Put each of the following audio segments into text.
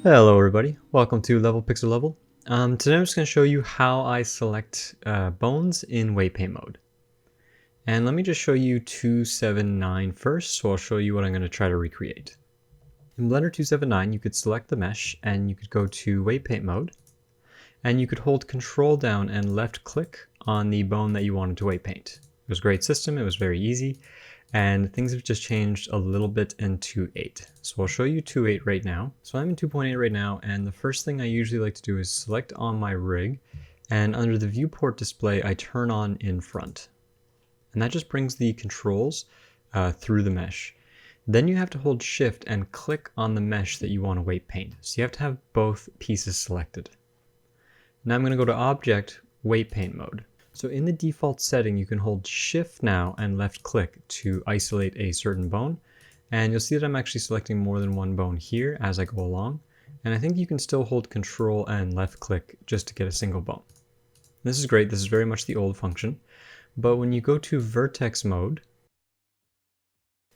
Hello everybody, welcome to Level Pixel Level. Today I'm just going to show you how I select bones in weight paint mode. And let me just show you 279 first, so I'll show you what I'm going to try to recreate. In Blender 279 you could select the mesh and you could go to weight paint mode. And you could hold control down and left click on the bone that you wanted to weight paint. It was a great system, it was very easy. And things have just changed a little bit in 2.8. So I'll show you 2.8 right now. So I'm in 2.8 right now, and the first thing I usually like to do is select on my rig, and under the viewport display, I turn on in front. And that just brings the controls through the mesh. Then you have to hold shift and click on the mesh that you want to weight paint. So you have to have both pieces selected. Now I'm going to go to Object, Weight Paint mode. So in the default setting, you can hold shift now and left click to isolate a certain bone. And you'll see that I'm actually selecting more than one bone here as I go along. And I think you can still hold control and left click just to get a single bone. This is great. This is very much the old function. But when you go to vertex mode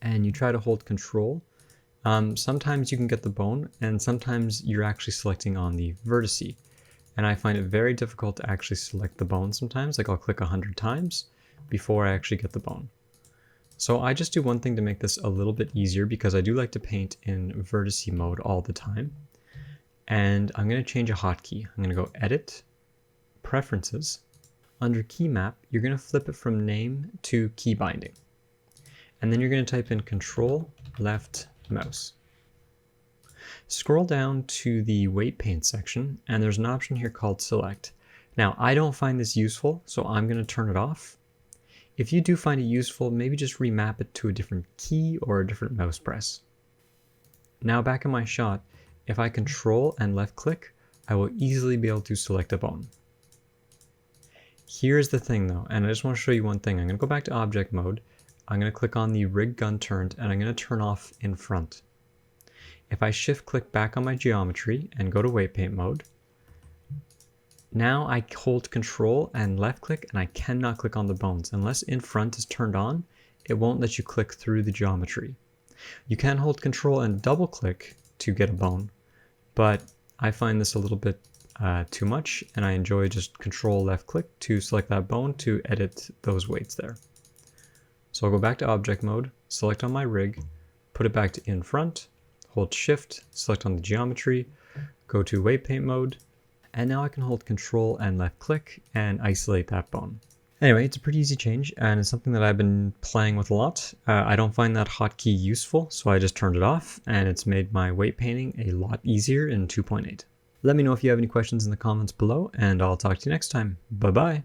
and you try to hold control, sometimes you can get the bone and sometimes you're actually selecting on the vertice. And I find it very difficult to actually select the bone sometimes, like I'll click 100 times before I actually get the bone. So I just do one thing to make this a little bit easier because I do like to paint in vertice mode all the time. And I'm going to change a hotkey. I'm going to go Edit, Preferences. Under Key Map, you're going to flip it from Name to Key Binding. And then you're going to type in Control, Left, Mouse. Scroll down to the weight paint section and there's an option here called select. Now I don't find this useful, so I'm going to turn it off. If you do find it useful, maybe just remap it to a different key or a different mouse press. Now back in my shot, if I control and left click, I will easily be able to select a bone. Here's the thing though, and I just want to show you one thing. I'm going to go back to object mode. I'm going to click on the rig gun turned and I'm going to turn off in front. If I shift click back on my geometry and go to weight paint mode, now I hold control and left click and I cannot click on the bones. Unless in front is turned on, it won't let you click through the geometry. You can hold control and double click to get a bone, but I find this a little bit too much and I enjoy just control left click to select that bone to edit those weights there. So I'll go back to object mode, select on my rig, put it back to in front, hold shift, select on the geometry, go to weight paint mode, and now I can hold control and left click and isolate that bone. Anyway, it's a pretty easy change and it's something that I've been playing with a lot. I don't find that hotkey useful, so I just turned it off and it's made my weight painting a lot easier in 2.8. Let me know if you have any questions in the comments below and I'll talk to you next time. Bye bye!